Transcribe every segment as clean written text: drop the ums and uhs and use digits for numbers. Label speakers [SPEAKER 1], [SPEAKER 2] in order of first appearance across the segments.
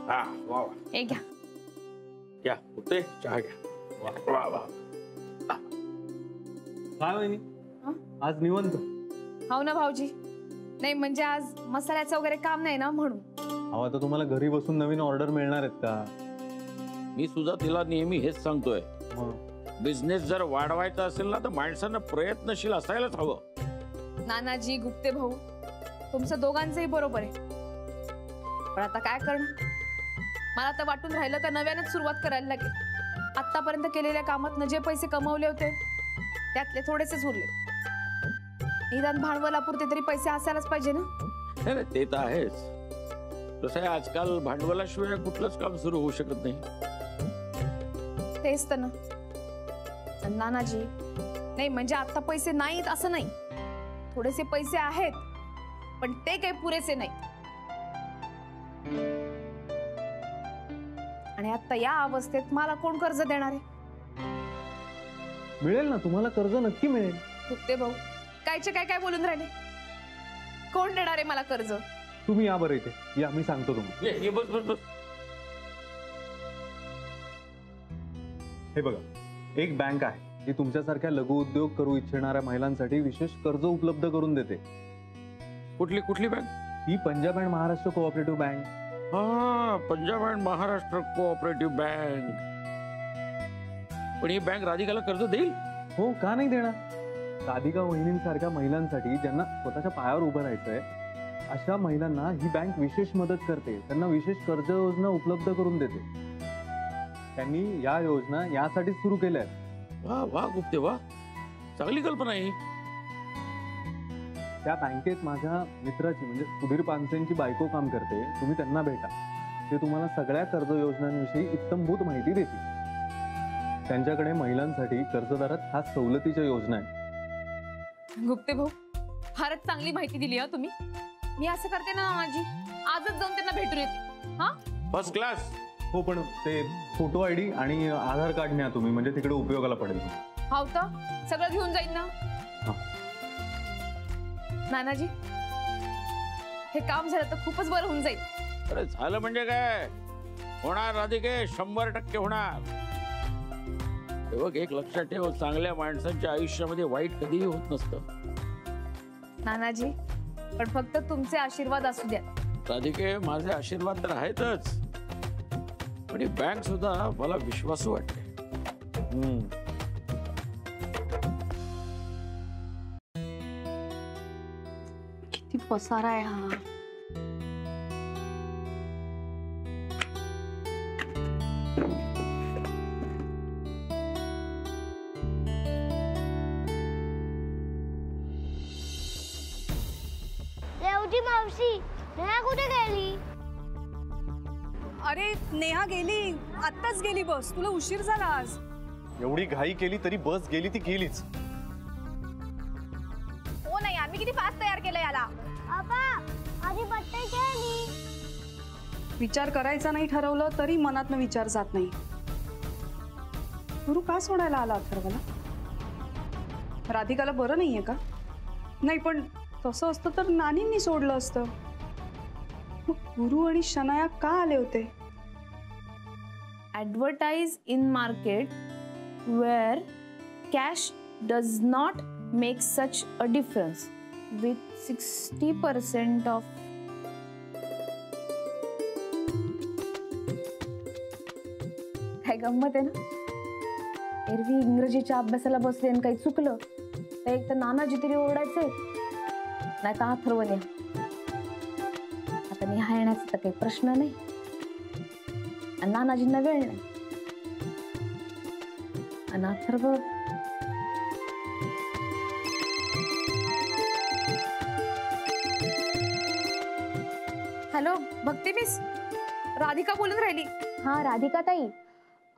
[SPEAKER 1] वा वा
[SPEAKER 2] हे घ्या
[SPEAKER 1] घ्या होते चहा घ्या वा वा वा
[SPEAKER 3] काय वहिनी आज निवंत
[SPEAKER 2] हो ना भाऊजी नाही म्हणजे आज मसाल्याचं वगैरे काम नाही ना म्हणून
[SPEAKER 3] अहो आता तुम्हाला घरी बसून नवीन ऑर्डर मिळणार आहेत का
[SPEAKER 1] मी सुद्धा तिला नेहमी हेच सांगतोय बिझनेस जर वाढवायचा असेल ना तर माणसानं प्रयत्नशील असायलाच हवं
[SPEAKER 2] नानाजी गुप्ते भाऊ तुमचं दोघांचंही बरोबर आहे पण आता काय करणार मला आता वाटून राहिलं का नव्यानेच सुरुवात करायला लागेल आतापर्यंत केलेल्या कामात जे पैसे कमवले होते त्यातले थोडेसेच उरले निदान भांडवलापुरते तरी पैसे असायलाच पाहिजे ना
[SPEAKER 1] नाही ते तर आहेच तसं आहे आजकाल भांडवलाशिवाय कुठलंच काम सुरू होऊ शकत नाही
[SPEAKER 2] तेच तर ना नानाजी नाही म्हणजे आता पैसे नाहीत असं नाही थोडेसे पैसे आहेत पण ते काही पुरेसे नाही आणि आता या अवस्थेत मला कोण कर्ज देणार आहे
[SPEAKER 3] मिळेल ना तुम्हाला कर्ज नक्की मिळेल
[SPEAKER 2] गुप्ते भाऊ कायचे काय काय बोलून राहिले कोण देणार आहे मला कर्ज
[SPEAKER 3] तुम्ही या बरं इथे या मी सांगतो तुम्हाला
[SPEAKER 1] ये बस बस बस
[SPEAKER 3] हे बघा एक बँक आहे जी तुमच्यासारख्या लघु उद्योग करू इच्छिणाऱ्या महिलांसाठी विशेष कर्ज उपलब्ध करून देते
[SPEAKER 1] कुठली कुठली बँक
[SPEAKER 3] ही Punjab and Maharashtra cooperative bank
[SPEAKER 1] हा Punjab and Maharashtra cooperative bank पण ही बँक राधिकाला कर्ज देईल
[SPEAKER 3] हो का नाही देणार राधिका वहिनींसारख्या महिलांसाठी ज्यांना स्वतःच्या पायावर उभं राहायचंय अशा महिलांना ही बँक विशेष मदत करते त्यांना विशेष कर्ज योजना उपलब्ध करून देते त्यांनी या योजना यासाठी सुरू केल्या आहेत
[SPEAKER 1] वा वा गुप्ते वा चांगली कल्पना आहे
[SPEAKER 3] त्या बँकेत माझ्या मित्राची म्हणजे सुधीर पानसेंची बायको काम करते तुम्ही त्यांना भेटा ते तुम्हाला सगळ्या कर्ज योजनांविषयी इत्तमभूत माहिती देतील त्यांच्याकडे महिलांसाठी कर्जदारात खास सवलतीच्या योजना आहेत
[SPEAKER 2] गुप्ते भाऊ फारच चांगली माहिती दिली हा तुम्ही मी असं करते ना माझी आजच जाऊन त्यांना भेटून येते हा
[SPEAKER 1] फर्स्ट क्लास
[SPEAKER 3] हो पण ते फोटो आयडी आणि आधार कार्ड न्या तुम्ही म्हणजे तिकडे उपयोगाला पडेल
[SPEAKER 2] हाव तर सगळं घेऊन जाईन ना नानाजी हे काम झालं तर खूपच बरं होऊन जाईल
[SPEAKER 1] अरे झालं म्हणजे काय होणार राधिके 100% होणार बघ एक लक्षात ठेव चांगल्या माणसांच्या आयुष्यामध्ये वाईट कधीही होत नसतं
[SPEAKER 2] नानाजी पण फक्त तुमचे आशीर्वाद असू द्या
[SPEAKER 1] राधिके माझे आशीर्वाद तर आहेतच पण ही बँक सुद्धा मला विश्वासू वाटते
[SPEAKER 2] किती पसारा आहे हा
[SPEAKER 4] रेवती मावशी नेहा कुठे गेली
[SPEAKER 5] अरे नेहा गेली आत्ताच गेली बस तुला उशीर झाला आज
[SPEAKER 3] एवढी घाई केली तरी बस गेली ती गेलीच
[SPEAKER 2] हो नाही आम्ही किती फास्ट तयार केलं याला
[SPEAKER 4] आबा आधी बट्टे केली
[SPEAKER 5] विचार करायचा नाही ठरवलं तरी मनातनं विचार जात नाही गुरु का सोडायला आला अथर्वला राधिकाला बरं नाहीये का नाही पण तसं असतं तर नानींनी सोडलं असतं गुरु आणि शनाया का आले होते
[SPEAKER 2] advertise in market where cash does not make such a difference with 60% of काय गंमत आहे ना एरवी इंग्रजीच्या अभ्यासाला बसले आणि काही चुकलं तर एक तर नानाजी तरी ओरडायचे नाही तर अथर्वने आता नेहा येण्याचा तर काही प्रश्न नाही आणि नानाजींना वेळ नाही आणि अथर्व हॅलो भक्ती मिस राधिका बोलून राहिली
[SPEAKER 6] हा राधिका ताई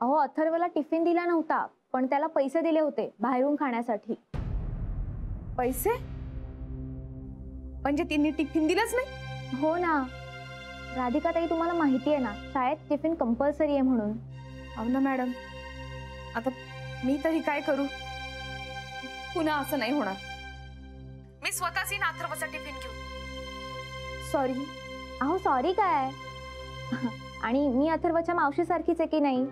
[SPEAKER 6] अहो अथर्वला टिफिन दिला नव्हता पण त्याला पैसे दिले होते बाहेरून खाण्यासाठी
[SPEAKER 2] पैसे म्हणजे तिने टिफिन दिलंच नाही
[SPEAKER 6] हो ना राधिका ताई तुम्हाला माहिती आहे ना शाळेत टिफिन कंपल्सरी आहे म्हणून
[SPEAKER 2] हो ना मॅडम आता मी तरी काय करू पुन्हा असं नाही होणार मी स्वतःच अथर्वचा टिफिन घेऊ
[SPEAKER 6] सॉरी अहो सॉरी काय आणि मी अथर्वच्या मावशीसारखीच आहे की नाही?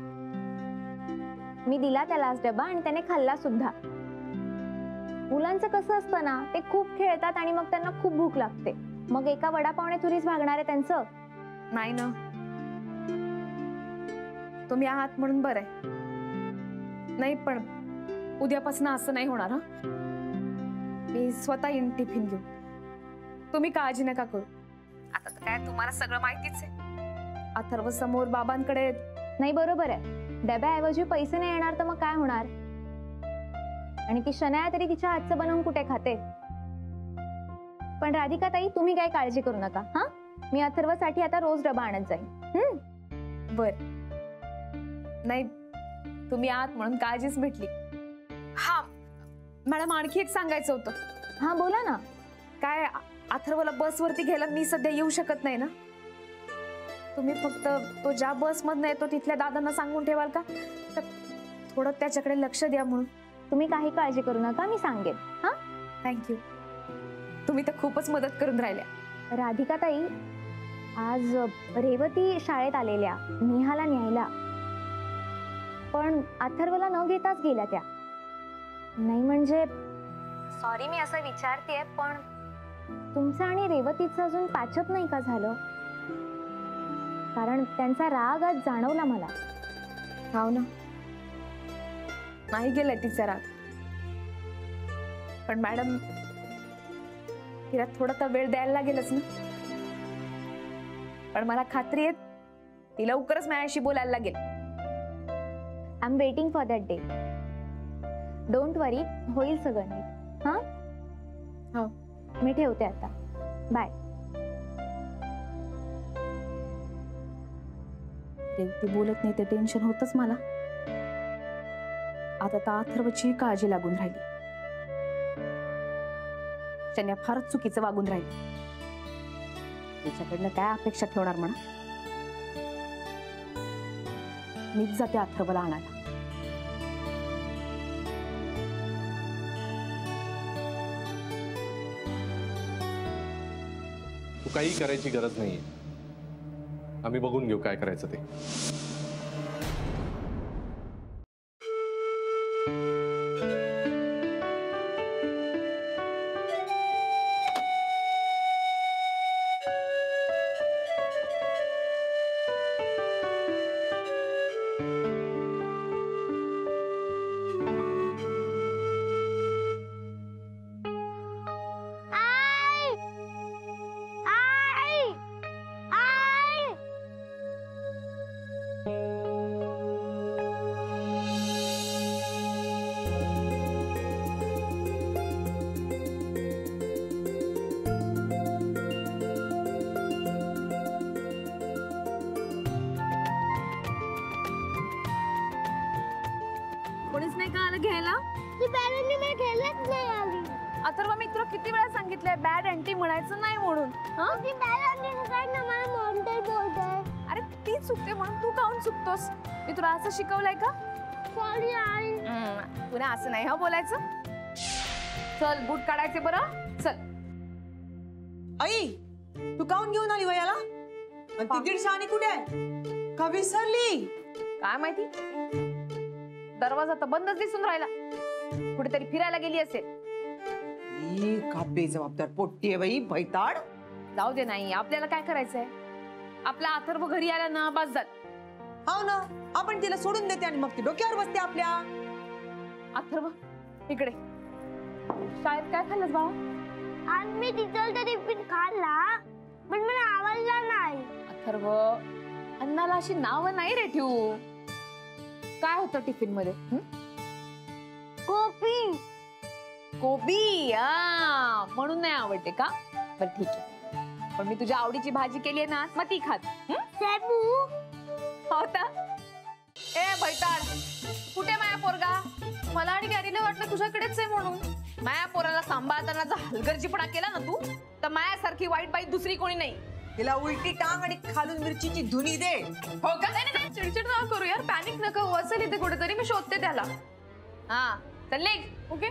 [SPEAKER 6] मी दिला त्याला आज डबा आणि त्याने खाल्ला सुद्धा. मुलांचं कसं असतं ना, ते खूप खेळतात आणि मग त्यांना खूप भूक लागते. मग एका वडापावने थोडीच भागणार आहे त्यांचं.
[SPEAKER 2] नाही ना, तुम्ही आहात म्हणून बरं आहे. नाही पण उद्यापासून असं नाही होणार. हा, मी स्वतः येईन टिफिन घेऊन. तुम्ही काळजी नका करू. आता तर काय तुम्हाला सगळं माहितीच आहे. अथर्व समोर बाबांकडे.
[SPEAKER 6] नाही, बरोबर आहे. डब्याऐवजी पैसे नाही येणार तर मग काय होणार? आणि ती शनाया तरी तिच्या हातचं बनवून कुठे खाते? पण राधिका ताई, तुम्ही काय काळजी करू नका. हा, मी अथर्वसाठी आता रोज डबा आणत जाईन.
[SPEAKER 2] बर, नाही तुम्ही आहात म्हणून काळजीच भेटली. हा मॅडम, आणखी एक सांगायचं होतं.
[SPEAKER 6] हा, बोला ना.
[SPEAKER 2] काय, अथर्वला बसवरती घ्यायला मी सध्या येऊ शकत नाही ना. तुम्ही फक्त तो ज्या बस मधनं येतो तिथल्या दादांना सांगून ठेवाल का? तर थोडं त्याच्याकडे लक्ष द्या म्हणून.
[SPEAKER 6] तुम्ही काही काळजी करू नका, मी सांगेन. हा,
[SPEAKER 2] थँक्यू. तुम्ही तर खूपच मदत करून राहिल्या.
[SPEAKER 6] राधिका ताई, आज रेवती शाळेत आलेल्या नेहाला न्यायला, पण अथर्वला न घेताच गेल्या त्या. नाही म्हणजे सॉरी मी असं विचारतेय, पण तुमचं आणि रेवतीचं अजून पॅचअप नाही का झालं? कारण त्यांचा राग आज जाणवला मला.
[SPEAKER 2] हो ना, नाही गेलाय तिचा राग. पण मॅडम, तिला थोडा तर वेळ द्यायला लागेलच ना. पण मला खात्री आहे ती लवकरच माझ्याशी बोलायला लागेल.
[SPEAKER 6] I am waiting for that day. Don't worry, होईल सगळं नीट. हा,
[SPEAKER 2] हो.
[SPEAKER 6] मी ठेवते आता. बाय.
[SPEAKER 2] ती बोलत नाही ते टेन्शन होतच मला. आता तर अथर्वची काळजी लागून राहिली. शन्या फारच चुकीचं वागून राहिली. तिच्याकडनं काय अपेक्षा ठेवणार म्हणा. मीच जाते अथर्वला आणायला.
[SPEAKER 7] तू काही करायची गरज नाहीये. आम्ही बघून घेऊ काय करायचं ते.
[SPEAKER 2] कोणीच नाही का आलं घ्यायला?
[SPEAKER 4] ती बॅलन्सनी मला खेळत नाही आली.
[SPEAKER 2] अथर्व, मी तुला किती वेळा सांगितलंय बॅड अँटी म्हणायचं नाही म्हणून. हा,
[SPEAKER 4] ती बॅलन्सनी काय ना मला म्हणते बोलते.
[SPEAKER 2] अरे ती चुकते म्हणून तू काऊन चुकतोस? मी तुला असं शिकवलंय का?
[SPEAKER 4] Sorry I.
[SPEAKER 2] तुला असं नाही हा बोलायचं. चल बूट काढायचे बरं. चल.
[SPEAKER 8] आई, तू काऊन घेऊन आली वयाला? आणि ती दीड शाणी कुठे आहे? का विसरली?
[SPEAKER 2] काय माहिती, दरवाजा तर बंदच दिसून राहिला. कुठेतरी फिरायला गेली असेल.
[SPEAKER 8] ई, का बेजबाबदार पोट्टी आहे बाई, भैताड.
[SPEAKER 2] जाऊ दे, नाही आपल्याला काय करायचंय. आपला अथर्व घरी आला ना बस झालं.
[SPEAKER 8] हो ना, आपण तिला सोडून देते आणि मग ती डोक्यावर बसते आपल्या.
[SPEAKER 2] अथर्व इकडे. शाळेत काय खाल्लंस बाबा?
[SPEAKER 4] आज मी टीचरचा टिफिन खाल्ला, पण मला आवडला नाही.
[SPEAKER 2] अथर्व, अन्नाला अशी नावं नाही रे ठेवू. काय होतं टिफिन मध्ये?
[SPEAKER 4] कॉफी.
[SPEAKER 2] कोबी. म्हणून नाही आवडते का? बरं ठीक आहे, पण मी तुझ्या आवडीची भाजी केली आहे ना, मग ती खात.
[SPEAKER 4] शेपू.
[SPEAKER 2] होता. ए भैताळ, कुठे माया पोरगा? मला आणि गॅरीला वाटलं तुझ्याकडेच आहे म्हणून. माया पोराला सांभाळताना जर हलगर्जीपणा केला ना तू, तर मायासारखी वाईट बाई दुसरी कोणी नाही.
[SPEAKER 8] तिला उलटी टांग आणि खालून मिरचीची धुनी दे.
[SPEAKER 2] हो का? नाही नाही, चिडचिड नका करू यार. पॅनिक नका हो. असेल इथे कुठेतरी, मी शोधते त्याला. हा चल निघ. ओके.